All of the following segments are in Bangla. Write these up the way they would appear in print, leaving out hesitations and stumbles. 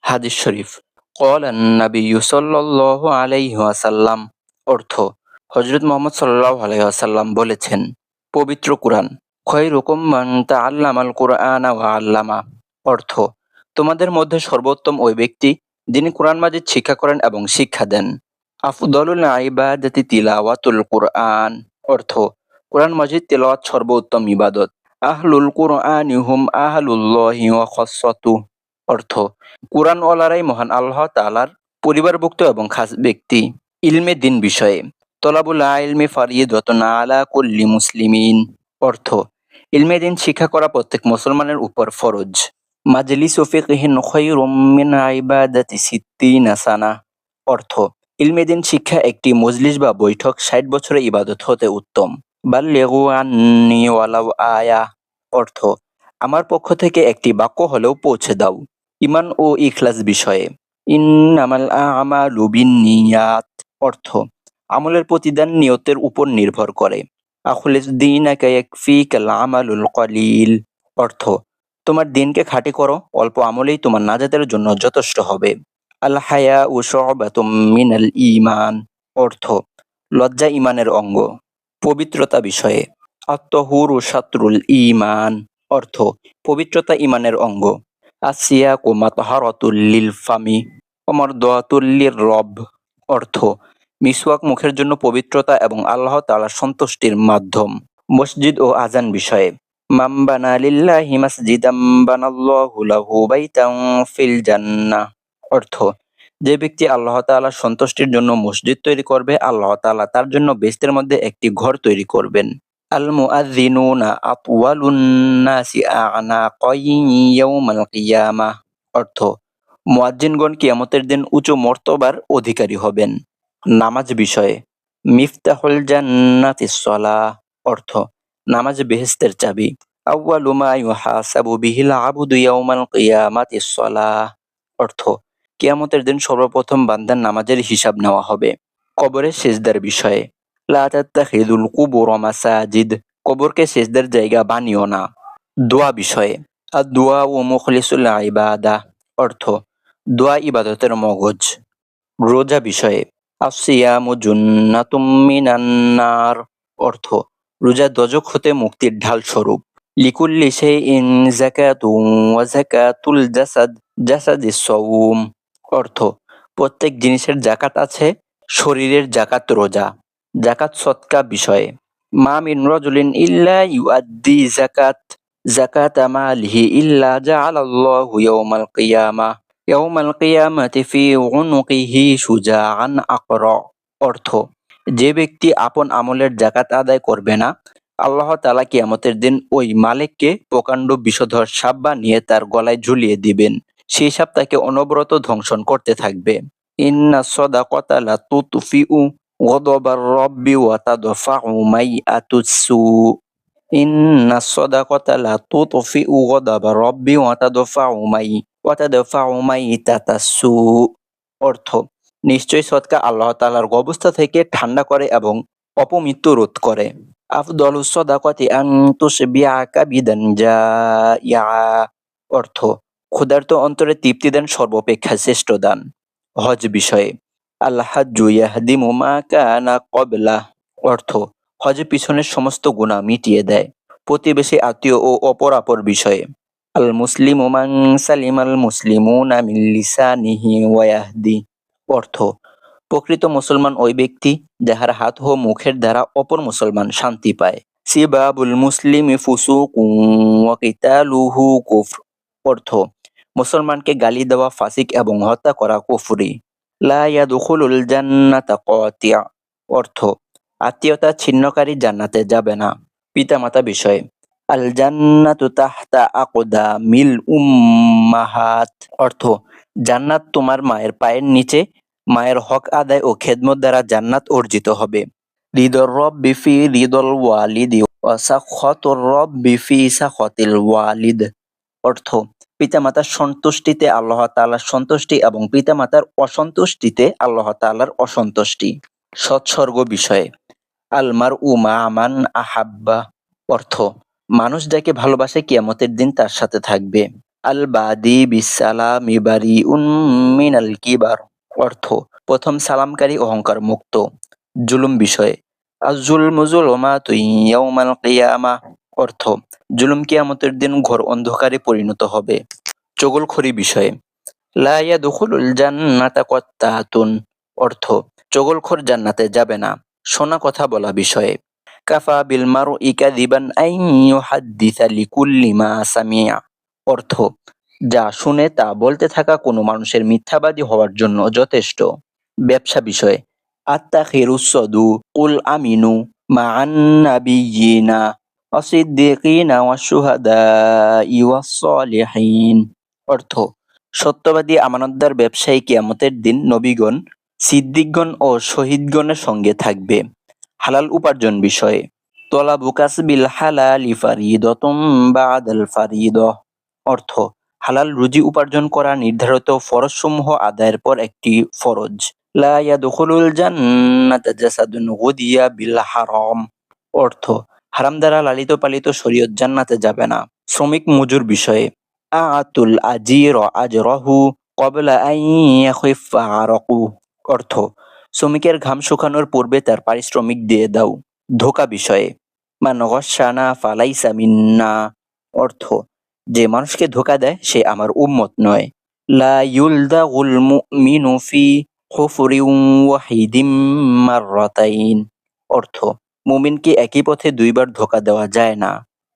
হাদিস শরীফ ক্বালান নাবিয়্যু সাল্লাল্লাহু আলাইহি ওয়াসাল্লাম অর্থ হযরত মুহাম্মদ সাল্লাল্লাহু আলাইহি ওয়াসাল্লাম বলেছেন, পবিত্র কুরআন খায়রুকুম মান তাআল্লামাল কুরআনা ওয়া আল্লামা অর্থ তোমাদের মধ্যে সর্বোত্তম ওই ব্যক্তি যিনি কুরআন মাজিদ শিক্ষা করেন এবং শিক্ষা দেন। আফদলুল ইবাদাতি তিলাওয়াতুল কুরআন অর্থ কুরআন মাজিদ তিলাওয়াত সর্বোত্তম ইবাদত। আহলুল কুরআনি হুম আহলুল্লাহি ওয়া খাসসাতুহু অর্থ কুরআনওয়ালারাই মহান আল্লাহ তাআলার পরিবারভুক্ত এবং খাস ব্যক্তি। ইলমে দিন বিষয়ে তলাবুল ইলমি ফারিদাতুন আলা কুল্লি মুসলিমিন অর্থ ইলমে দিন শিক্ষা করা প্রত্যেক মুসলমানের উপর ফরজ। মাজলিসু ফিকহিন খায়রুম মিন ইবাদাতি সিত্তিনা সানা অর্থ ইলমে দিন শিক্ষা একটি মজলিস বা বৈঠক ৬০ বছরের ইবাদত হতে উত্তম। বাল্লিগু আন্নী ওয়ালাউ আয়া অর্থ আমার পক্ষ থেকে একটি বাক্য হলেও পৌঁছে দাও। ঈমান ও ইখলাস বিষয়ে ইন্নামাল আমালু বিন্নিয়াত অর্থ আমলের প্রতিদান নিয়তের উপর নির্ভর করে। আখলিস দীনাকা ইয়াকফিকাল আমালুল কলিল অর্থ তোমার দিনকে খাঁটি করো, অল্প আমলেই তোমার নাজাতের জন্য যথেষ্ট হবে। আল হায়াউ শু'বাতুম মিনাল ঈমান অর্থ লজ্জা ঈমানের অঙ্গ। পবিত্রতা বিষয়ে আত-তাহুরু শাতরুল ঈমান অর্থ পবিত্রতা ঈমানের অঙ্গ। আসিয়াকু মাতহারাতুল লিল ফামি ওয়া মারদাতুল লির-রব অর্থ মিসওয়াক মুখের জন্য পবিত্রতা এবং আল্লাহ তাআলার সন্তুষ্টির মাধ্যম। মসজিদ ও আযান বিষয়ে মান বানা লিল্লাহি মাসজিদাম বানাল্লাহু লাহু বাইতান ফিল জান্নাহ অর্থ যে ব্যক্তি আল্লাহ তাআলার সন্তুষ্টির জন্য মসজিদ তৈরি করবে, আল্লাহ তাআলা তার জন্য বেহেশতের মধ্যে একটি ঘর তৈরি করবেন। আল মুআযযিনুনা আতওয়ালুন নাসি আ'নাকান ইয়াউমাল কিয়ামাহ অর্থ মুয়াজ্জিনগণ কিয়ামতের দিন উঁচু মর্তবার অধিকারী হবেন। নামাজ বিষয়ে মিফতাহুল জান্নাতিস সালাহ অর্থ নামাজ বেহেশতের চাবি। আউয়ালু মা ইউহাসাবু বিহিল আবদু ইয়াউমাল কিয়ামাতিস সালাহ অর্থ কিয়ামতের দিন সর্বপ্রথম বান্দার নামাজের হিসাব নেওয়া হবে। কবরের সিজদার বিষয়ে লা তাত্তাখিযুল কুবুর মাসাজিদ কবরকে সিজদার জায়গা বানিও না। দোয়া বিষয়ে আদ-দুআ ও মুখলিসুল ইবাদাহ অর্থ দোয়া ইবাদতের মগজ। রোজা বিষয়ে আসিয়ামু জুন্নাতুম মিনান নার অর্থ রোজা দোজখ হতে মুক্তির ঢাল স্বরূপ। লিকুল্লি শাইইন যাকাতুন ওয়া যাকাতুল জাসাদিস সাওম অর্থ প্রত্যেক জিনিসের যাকাত আছে, শরীরের যাকাত রোজা। যাকাত সদকা বিষয়ে মা মিন রাজুলিন ইল্লা ইউআদ্দি যাকাতা মালিহি ইল্লা জাআলাল্লাহু ইয়াউমাল কিয়ামাতি ফি উনুকিহি শুজাআন আকরা অর্থ যে ব্যক্তি আপন আমলের যাকাত আদায় করবে না, আল্লাহ তাআলা কিয়ামতের দিন ওই মালিককে প্রকাণ্ড বিষধর সাপ বানিয়ে তার গলায় ঝুলিয়ে দিবেন। সেই সাপ তাকে অনবরত ধ্বংসন করতে থাকবে। ইন্নাস সাদাকাতা লা তুতফিউ গদাবার রব্বি ওয়া তাদফাউ মাইআতুস সু ইন্নাস সাদাকাতা লা তুতফিউ গদাবার রব্বি ওয়া তাদফাউ মাইতাতাস সু অর্থ নিশ্চয় সদকা আল্লাহ তাআলার গবস্থা থেকে ঠান্ডা করে এবং অপমৃত্যু রোধ করে। আফদলুস সাদাকাতি আন তুশবিআ কাবিদান জাইআ অর্থ ক্ষুধার্ত অন্তরে তৃপ্তি দেন সর্বাপেক্ষা শ্রেষ্ঠ দান। হজ বিষয়ে আল হাজ্জু ইয়াহদিমু মা কানা ক্বাবলাহ অর্থ হজ পিছনের সমস্ত গুনাহ মিটিয়ে দেয়। প্রতিবেশী, আত্মীয় ও অপরাপর বিষয়ে আল মুসলিমু মান সালিমাল মুসলিমুনা মিন লিসানিহি ওয়া ইয়াহদি অর্থ প্রকৃত মুসলমান ওই ব্যক্তি যাহার হাত ও মুখের দ্বারা অপর মুসলমান শান্তি পায়। সিবাবুল মুসলিমি ফুসুকুন ওয়া কিতালুহু কুফর অর্থ মুসলমানকে গালি দেওয়া ফাসিক এবং হত্যা করা কুফরি। লা ইয়াদখুলুল জান্নাতা কাতিয়া অর্থ আত্মীয়তা ছিন্নকারী জান্নাতে যাবে না। পিতামাতা বিষয়ে আল জান্নাতু তাহতা আকদামিল উম্মাহাত অর্থ জান্নাত তোমার মায়ের পায়ের নিচে। মায়ের হক আদায় ও খেদমত দ্বারা জান্নাত অর্জিত হবে। রিদর রব্বি ফি রিদল ওয়ালিদি ওয়া সাখাতুর রব্বি ফি সাখাতিল ওয়ালিদ অর্থ পিতামাতার সন্তুষ্টিতে আল্লাহ তাআলার সন্তুষ্টি এবং পিতামাতার অসন্তুষ্টিতে আল্লাহ তাআলার অসন্তুষ্টি। সৎসর্গ বিষয়ে আল মারউ মা মান আহাব্বা অর্থ মানুষ যাকে ভালোবাসে কিয়ামতের দিন তার সাথে থাকবে। আল বাদি বিসালামি বারিউন মিনাল কিবার, অর্থ প্রথম সালামকারী অহংকার মুক্ত। জুলুম বিষয়ে আজ-জুলমু যুলুমাতুন ইয়াওমাল কিয়ামাহ, অর্থ জুলুম কিয়ামতের দিন ঘোর অন্ধকারে পরিণত হবে। চগলখড়ি বিষয়ে লা ইয়াদখুলুল জান্নাতা কত্তাতুন, অর্থ চগলখোর জান্নাতে যাবে না। শোনা কথা বলা বিষয়ে কাফা বিল মারই কাযিবান আন ইউহাদ্দিসা লিকুল্লি মা সামিআ, অর্থ যা শুনে তা বলতে থাকা কোনো মানুষের মিথ্যাবাদী হওয়ার জন্য যথেষ্ট। ব্যবসা বিষয়ে আত্তাখিরুস সদুকুল আমিনু মা'আন নাবিয়্যিনা ওয়াস-সিদ্দীকিনা ওয়াশ-শুহাদা'i ওয়াস-সালিহিন, অর্থ সত্যবাদী আমানতদার ব্যবসায়ী কিয়ামতের দিন নবীগণ, সিদ্দিকগণ ও শহীদগণের সঙ্গে থাকবে। হালাল উপার্জন বিষয়ে তলাবু কাসবিল হালালি ফারিদাতুম বা'দাল ফারিদাহ, অর্থ হালাল রুজি উপার্জন করা নির্ধারিত ফরজসমূহ আদায়ের পর একটি ফরজ। লা ইয়াদখুলুল জান্নাতা জাসাদুন গুদিয়া বিল হারাম, অর্থ হারাম দ্বারা লালিত পালিত শরীয়ত জান্নাতে যাবে না। শ্রমিক মজুর বিষয়ে আ'তুল আজির আজরাহু ক্বাবলা আন ইয়াখিফা আরাকু, অর্থ শ্রমিকের ঘাম শুকানোর পূর্বে তার পারিশ্রমিক দিয়ে দাও। ধোঁকা বিষয়ে মান গাশশানা ফালাইসা মিন্না, অর্থ যে মানুষকে ধোঁকা দেয় সে আমার উম্মত নয়। লা ইউলদাগুল মুমিনু ফি হুফরিন ওয়াহিদিম মাররাতাইন, অর্থ মুমিনকে একই পথে দুইবার ধোঁকা দেওয়া যায় না।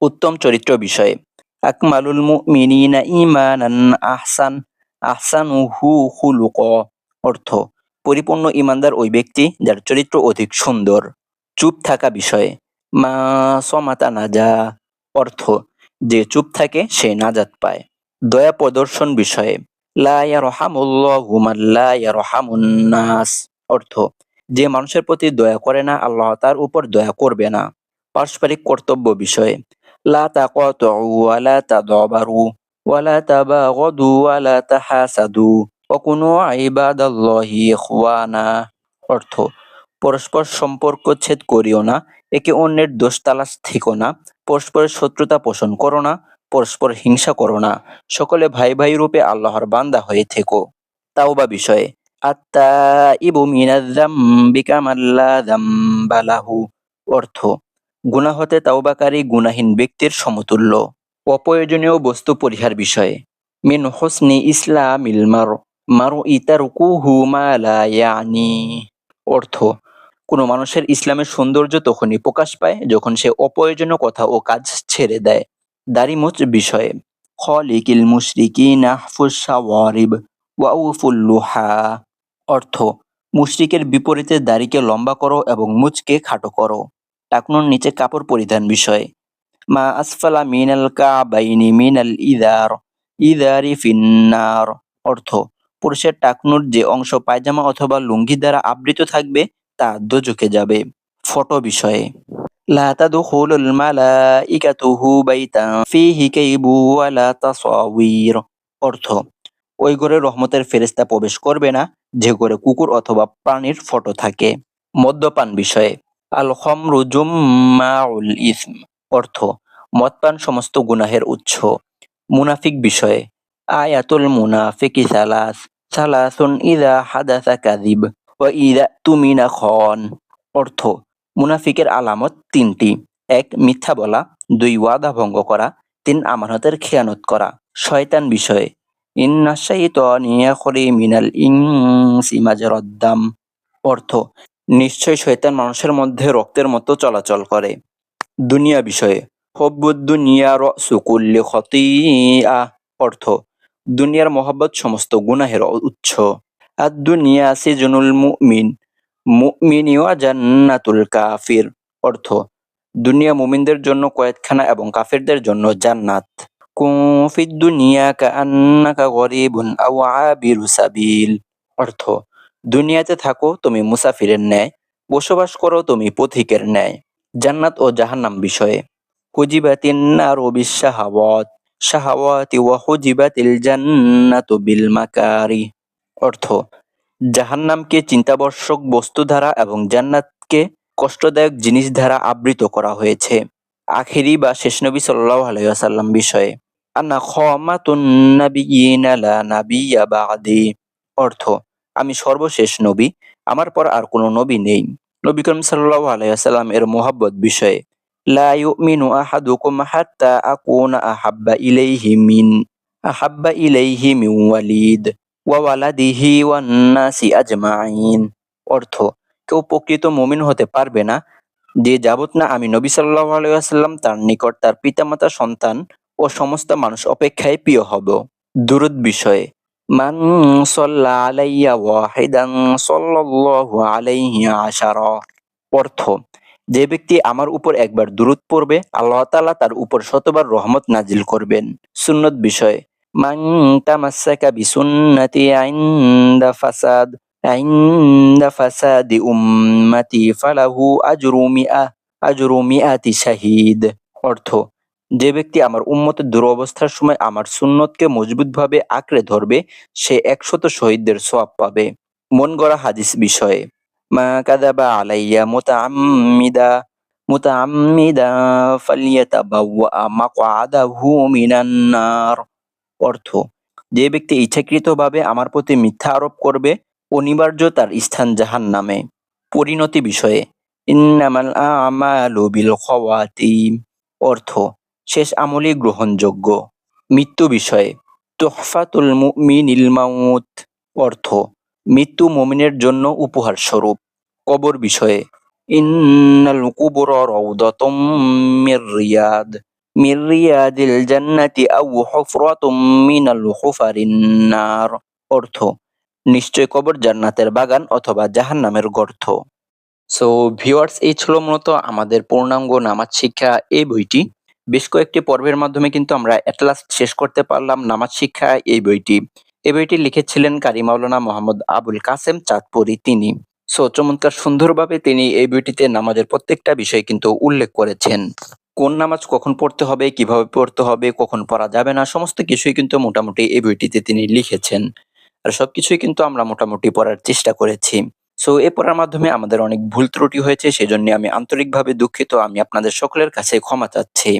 উত্তম চরিত্র বিষয়ে আকমালুল মুমিনিনা ঈমানান আহসানুহু খুলুকা, অর্থ পরিপূর্ণ ঈমানদার ওই ব্যক্তি যার চরিত্র অধিক সুন্দর। চুপ থাকা বিষয়ে মা সমাতা নাজা, অর্থ যে চুপ থাকে সে নাজাত পায়। দয়া প্রদর্শন বিষয়ে লা ইয়ারহামুল্লাহু মান লা ইয়ারহামুন নাস, অর্থ যে মানুষের প্রতি দয়া করে না আল্লাহ তার উপর দয়া করবে না। পারস্পরিক কর্তব্য বিষয়ে লা তাকাতু ওয়া লা তাদাবারু ওয়া লা তাবাগাদু ওয়া লা তাহাসাদু ওয়া কুনু ইবাদাল্লাহি ইখওয়ানা, অর্থ পরস্পর সম্পর্ক ছেদ করিও না, একে অন্যের দোষ তালাশ থেকো না, পরস্পরের শত্রুতা পোষণ করো না, পরস্পর হিংসা করো না, সকলে ভাই ভাই রূপে আল্লাহর বান্দা হয়ে থেকো। তাওবা বিষয়ে আত্তাইবু মিনাজ যামবি কামান লা যামবা লাহু, অর্থ গুনাহ হতে তাওবাকারী গুনাহীন ব্যক্তির সমতুল্য। অপ্রয়োজনীয় বস্তু পরিহার বিষয়ে মিন হুসনি ইসলামিল মারই তারকুহু মা লা ইয়ানি, অর্থ কোনো মানুষের ইসলামের সৌন্দর্য তখনই প্রকাশ পায় যখন সে অপ্রয়োজনীয় কথা ও কাজ ছেড়ে দেয়। দাড়ি মোচ বিষয়ে খলিকিল মুশরিকিনা আহফুশ শাওয়ারিব ওয়া আউফুল লুহা, অর্থ মুশরিকের বিপরীতে দাড়িকে লম্বা করো এবং মুচকে খাটো করো। টাকনুর নিচে কাপড় পরিধান বিষয়ে মা আসফালা মিনাল কাবাইনি মিনাল ইদারি ফিন্নার, অর্থ পুরুষের টাকনুর যে অংশ পায়জামা অথবা লুঙ্গি দ্বারা আবৃত থাকবে তা দোজখে যাবে। ফটো বিষয়ে লা তাদখুলুল মালাইকাতুহু বাইতান ফীহি কাইবু ওয়া লা তাসাওয়ির, অর্থ ওই ঘরে রহমতের ফেরেশতা প্রবেশ করবে না যে ঘরে কুকুর অথবা প্রাণীর ফটো থাকে। মদ্যপান বিষয়ে আল খামরু জুম্মাউল ইসম, অর্থ মদপান সমস্ত গুনাহের উৎস। মুনাফিক বিষয়ে আয়াতুল মুনাফিকি সালাসুন ইযা হাদাসা কাযিব ওয়া ইযা তুমিনা খান, অর্থ মুনাফিকের আলামত তিনটি: ১. মিথ্যা বলা, ২. ওয়াদা ভঙ্গ করা, ৩. আমানতের খেয়ানত করা। শয়তান বিষয়ে ইন্নাশ শাইতানা ইয়াজরি মিনাল ইনসি মাজরাদ দাম, অর্থ নিশ্চয় শয়তান মানুষের মধ্যে রক্তের মতো চলাচল করে। দুনিয়া বিষয়ে হুব্বুদ দুনিয়া রাসু কুল্লি খতিআ, অর্থ দুনিয়ার মহব্বত সমস্ত গুনাহের উৎস। আদ-দুনিয়া সিজনুল মুমিনি ওয়া জান্নাতুল কাফির, অর্থ দুনিয়া মুমিনদের জন্য কয়েদখানা এবং কাফিরদের জন্য জান্নাত। কুন ফিদ দুনিয়া কাআন্নাকা গরিবুন আও আবিরু সাবিল, অর্থ দুনিয়াতে থাকো তুমি মুসাফিরের ন্যায়, বসবাস করো তুমি পথিকের ন্যায়। জান্নাত ও জাহান্নাম বিষয়ে হুজিবাতিন নারু শাহাওয়াতি ওয়া হুজিবাতিল জান্নাতু বিল মাকারিহ, অর্থ জাহান্নামকে চিন্তাবর্ষক বস্তু দ্বারা এবং জান্নাতকে কষ্টদায়ক জিনিস দ্বারা আবৃত করা হয়েছে। আখিরি বা শেষ নবী সাল্লাল্লাহু আলাইহি ওয়াসাল্লাম বিষয়ে আনা খামাতুন নাবিয়্যিনা লা নাবিয়্যা বা'দি। অর্থ, আমি সর্বশেষ নবী, আমার পর আর কোনো নবী নেই। নবী করিম সাল্লাল্লাহু আলাইহি ওয়াসাল্লাম এর মহব্বত বিষয়ে লা ইউমিনু আহাদুকুম হাত্তা আকুনা আহাব্বা ইলাইহি মিন ওয়ালিদ ওয়া ওয়ালাদিহি ওয়ান নাসি আজমাইন। অর্থ, কেউ প্রকৃত মুমিন হতে পারবে না যে যাবত না আমি নবী সাল্লাল্লাহু আলাইহি ওয়াসাল্লাম তার নিকট তার পিতামাতা, সন্তান ও সমস্ত মানুষ অপেক্ষায় প্রিয় হব। দুরূদ বিষয়ে মান সাল্লা আলাইয়া ওয়াহিদান সাল্লাল্লাহু আলাইহি আশারা। অর্থ, যে ব্যক্তি আমার উপর একবার দুরূদ পড়বে, আল্লাহ তাআলা তার উপর শতবার রহমত নাজিল করবেন। সুন্নত বিষয়ে মান তামাসসাকা বিসুন্নতি ইনদা ফাসাদি উম্মতি ফালাহু আজরু মিআতি শাহীদ। অর্থ, যে ব্যক্তি আমার উম্মতের দুরবস্থার সময় আমার সুন্নতকে মজবুতভাবে আঁকড়ে ধরবে, সে ১০০ শহীদদের সওয়াব পাবে। মন গড়া হাদিস বিষয়ে মা কাযাবা আলাইয়া মুতাআম্মিদা ফালইয়াতাবাওয়া মাকআদাহু মিনান নার। অর্থ, যে ব্যক্তি ইচ্ছাকৃতভাবে আমার প্রতি মিথ্যা আরোপ করবে, অনিবার্য তার স্থান জাহান্নামে। পরিণতি বিষয়ে ইন্নামাল আ'মালু বিল খাওয়াতিম। অর্থ, শেষ আমলই গ্রহণযোগ্য। মৃত্যু বিষয়ে তুহফাতুল মুমিনিল মাউত। অর্থ, মৃত্যু মুমিনের জন্য উপহার স্বরূপ। কবর বিষয়ে ইন্নাল কুবুরা রাউদাতুম মির রিয়াদিল জান্নাতি আও হুফরাতুম মিনাল হুফারিন নার। অর্থ, নিশ্চয় কবর জান্নাতের বাগান অথবা জাহান্নামের গর্ত। সো ভিউয়ার্স, এই ছিল মূলত আমাদের পূর্ণাঙ্গ নামাজ শিক্ষা এই বইটি। বেশ কয়েকটি পর্বের মাধ্যমে কিন্তু আমরা এট লাস্ট শেষ করতে পারলাম নামাজ শিক্ষা এই বইটি। এই বইটি লিখেছিলেন কারি মাওলানা মোহাম্মদ আবুল কাসেম চাঁদপুরি তিনি। সো চমৎকার সুন্দরভাবে তিনি এই বইটিতে নামাজের প্রত্যেকটা বিষয় কিন্তু উল্লেখ করেছেন। কোন নামাজ কখন পড়তে হবে, কিভাবে পড়তে হবে, কখন পড়া যাবে না, সমস্ত কিছুই কিন্তু মোটামুটি এই বইটিতে তিনি লিখেছেন। আর সবকিছুই কিন্তু আমরা মোটামুটি পড়ার চেষ্টা করেছি। সো এ পড়ার মাধ্যমে আমাদের অনেক ভুল ত্রুটি হয়েছে, সেজন্য আমি আন্তরিকভাবে দুঃখিত। আমি আপনাদের সকলের কাছে ক্ষমা চাচ্ছি।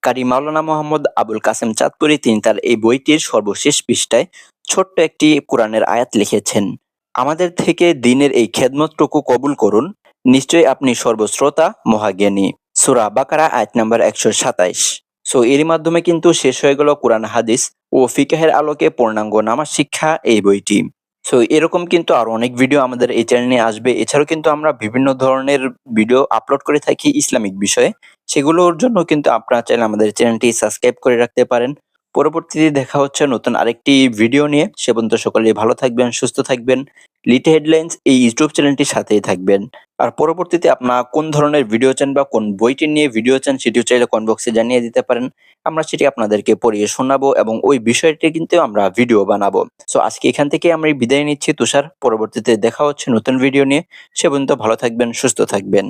কারি মাওলানা মোহাম্মদ আবুল কাসেম চাঁদপুরি তিনি তার এই বইটির সর্বশেষ পৃষ্ঠায় ছোট্ট একটি কোরআনের আয়াত লিখেছেন, আমাদের থেকে দ্বীনের এই খেদমতটুকু কবুল করুন, নিশ্চয়ই আপনি সর্বশ্রোতা মহাজ্ঞানী। সূরা বাকারা আয়াত নাম্বার ১২৭। সো এরই মাধ্যমে কিন্তু শেষ হয়ে গেল কোরআন হাদিস ও ফিকহের আলোকে পূর্ণাঙ্গ নামাজ শিক্ষা এই বইটি। সো এরকম কিন্তু আরো অনেক ভিডিও আমাদের এই চ্যানেলে আসবে। এছাড়াও কিন্তু আমরা বিভিন্ন ধরনের ভিডিও আপলোড করে থাকি ইসলামিক বিষয়ে। সেগুলোর জন্য কিন্তু আপনারা চাইলে আমাদের চ্যানেলটি সাবস্ক্রাইব করে রাখতে পারেন। পরবর্তীতে দেখা হচ্ছে নতুন আরেকটি ভিডিও নিয়ে। সে পর্যন্ত সকলেই ভালো থাকবেন, সুস্থ থাকবেন। লিটে হেডলাইন্স এই ইউটিউব চ্যানেলটির সাথেই থাকবেন। আর পরবর্তীতে আপনারা কোন ধরনের ভিডিও চান বা কোন বইটি নিয়ে ভিডিও চান সেটিও চাইলে কমেন্ট বক্সে জানিয়ে দিতে পারেন। আমরা সেটি আপনাদেরকে পড়িয়ে শোনাবো এবং ওই বিষয়টি কিন্তু আমরা ভিডিও বানাবো। সো আজকে এখান থেকে আমরা বিদায় নিচ্ছি তুষার। পরবর্তীতে দেখা হচ্ছে নতুন ভিডিও নিয়ে। সে পর্যন্ত ভালো থাকবেন, সুস্থ থাকবেন।